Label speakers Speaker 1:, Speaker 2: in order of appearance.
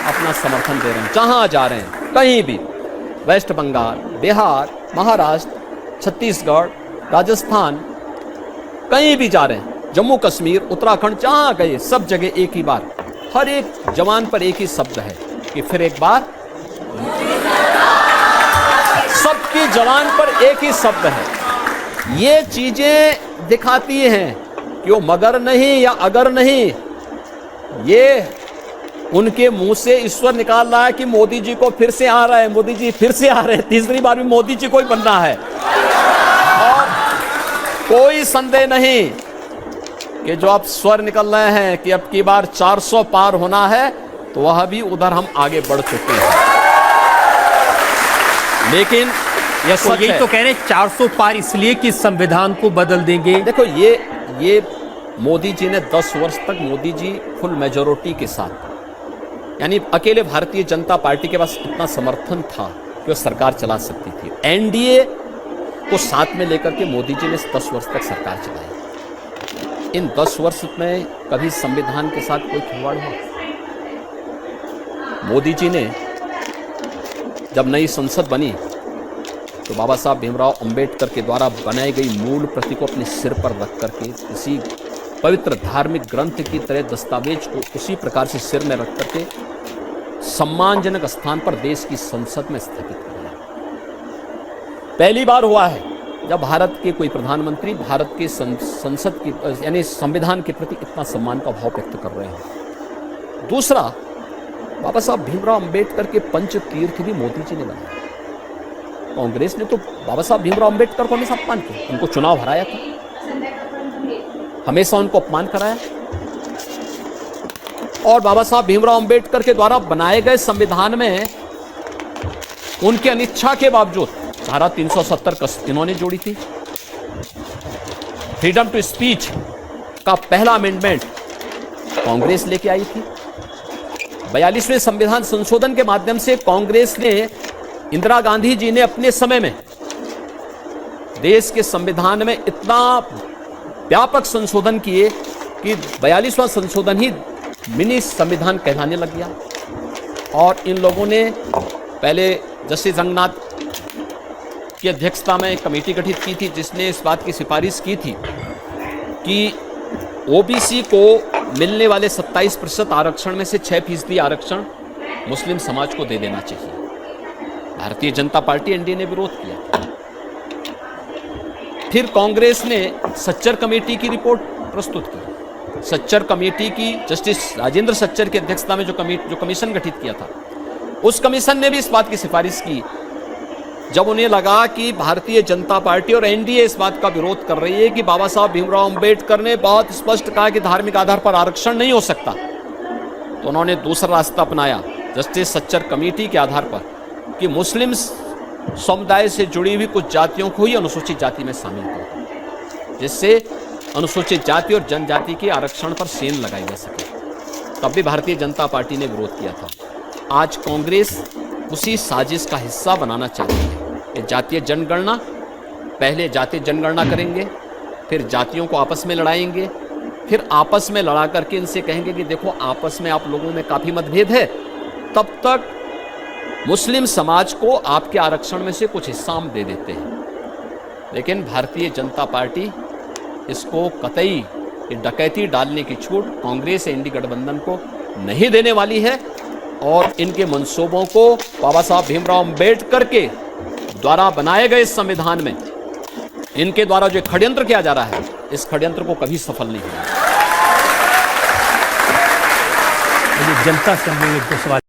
Speaker 1: अपना समर्थन दे रहे हैं। जहां जा रहे हैं, कहीं भी, वेस्ट बंगाल, बिहार, महाराष्ट्र, छत्तीसगढ़, राजस्थान, कहीं भी जा रहे हैं, जम्मू कश्मीर, उत्तराखंड, जहां गए सब जगह एक ही बात, हर एक जवान पर एक ही शब्द है कि फिर एक बार, सबकी जवान पर एक ही शब्द है। ये चीजें दिखाती हैं कि वो मगर नहीं या अगर नहीं, ये उनके मुंह से ईश्वर निकाल रहा है कि मोदी जी को फिर से आ रहा है, मोदी जी फिर से आ रहे हैं, तीसरी बार भी मोदी जी को ही बनना है। और कोई संदेह नहीं कि जो अब स्वर निकल रहे हैं कि अब की बार 400 पार होना है, तो वह भी उधर हम आगे बढ़ चुके हैं। लेकिन
Speaker 2: यह सच है, तो कह रहे 400 पार इसलिए कि संविधान को बदल देंगे।
Speaker 1: देखो, ये मोदी जी ने 10 वर्ष तक, मोदी जी फुल मेजोरिटी के साथ, यानी अकेले भारतीय जनता पार्टी के पास इतना समर्थन था कि वो सरकार चला सकती थी। एनडीए को साथ में लेकर के मोदी जी ने 10 वर्ष तक सरकार चलाई। इन 10 वर्ष में कभी संविधान के साथ कोई खिलवाड़ हुआ? मोदी जी ने जब नई संसद बनी तो बाबा साहब भीमराव अंबेडकर के द्वारा बनाई गई मूल प्रति को अपने सिर पर रख करके किसी पवित्र धार्मिक ग्रंथ की तरह दस्तावेज को उसी प्रकार से सिर में रख करके सम्मानजनक स्थान पर देश की संसद में स्थापित किया। पहली बार हुआ है जब भारत के कोई प्रधानमंत्री भारत के संसद की यानी संविधान के प्रति इतना सम्मान का भाव व्यक्त कर रहे हैं। दूसरा, बाबा साहब भीमराव अंबेडकर के पंच तीर्थ भी मोदी जी ने बनाए। कांग्रेस ने तो बाबा साहब भीमराव अंबेडकर को हमेशा अपमान किया, उनको चुनाव हराया था, हमेशा उनको अपमान कराया। और बाबा साहब भीमराव अंबेडकर के द्वारा बनाए गए संविधान में उनके अनिच्छा के बावजूद धारा 370 इन्होंने जोड़ी थी। फ्रीडम टू स्पीच का पहला अमेंडमेंट कांग्रेस लेके आई थी। 42वें संविधान संशोधन के माध्यम से कांग्रेस ने, इंदिरा गांधी जी ने अपने समय में देश के संविधान में इतना व्यापक संशोधन किए कि 42वां संशोधन ही मिनी संविधान कहलाने लग गया। और इन लोगों ने पहले जस्टिस रंगनाथ की अध्यक्षता में एक कमेटी गठित की थी जिसने इस बात की सिफारिश की थी कि ओबीसी को मिलने वाले 27% आरक्षण में से 6% आरक्षण मुस्लिम समाज को दे देना चाहिए। भारतीय जनता पार्टी एनडीए ने विरोध किया। फिर कांग्रेस ने सच्चर कमेटी की रिपोर्ट प्रस्तुत की। सच्चर कमेटी की जस्टिस राजेंद्र सच्चर की अध्यक्षता में जो कमीशन गठित किया था, उस कमीशन ने भी इस बात की सिफारिश की। जब उन्हें लगा कि भारतीय जनता पार्टी और एनडीए इस बात का विरोध कर रही है कि बाबा साहब भीमराव अंबेडकर ने बहुत स्पष्ट कहा कि धार्मिक आधार पर आरक्षण नहीं हो सकता, तो उन्होंने दूसरा रास्ता अपनाया जस्टिस सच्चर कमेटी के आधार पर कि मुस्लिम समुदाय से जुड़ी हुई कुछ जातियों को ही अनुसूचित जाति में शामिल करो, जिससे अनुसूचित जाति और जनजाति के आरक्षण पर सेन लगाई जा सके। तब भी भारतीय जनता पार्टी ने विरोध किया था। आज कांग्रेस उसी साजिश का हिस्सा बनाना चाहती है कि जातीय जनगणना, पहले जातीय जनगणना करेंगे, फिर जातियों को आपस में लड़ाएंगे, फिर आपस में लड़ा करके इनसे कहेंगे कि देखो आपस में आप लोगों में काफ़ी मतभेद है, तब तक मुस्लिम समाज को आपके आरक्षण में से कुछ हिस्सा हम दे देते हैं। लेकिन भारतीय जनता पार्टी इसको कतई डकैती डालने की छूट कांग्रेस एनडीए गठबंधन को नहीं देने वाली है और इनके मंसूबों को बाबा साहब भीमराव अंबेडकर के द्वारा बनाए गए संविधान में इनके द्वारा जो षड्यंत्र किया जा रहा है, इस षड्यंत्र को कभी सफल नहीं होगा।
Speaker 2: जनता से हम एक दो सवाल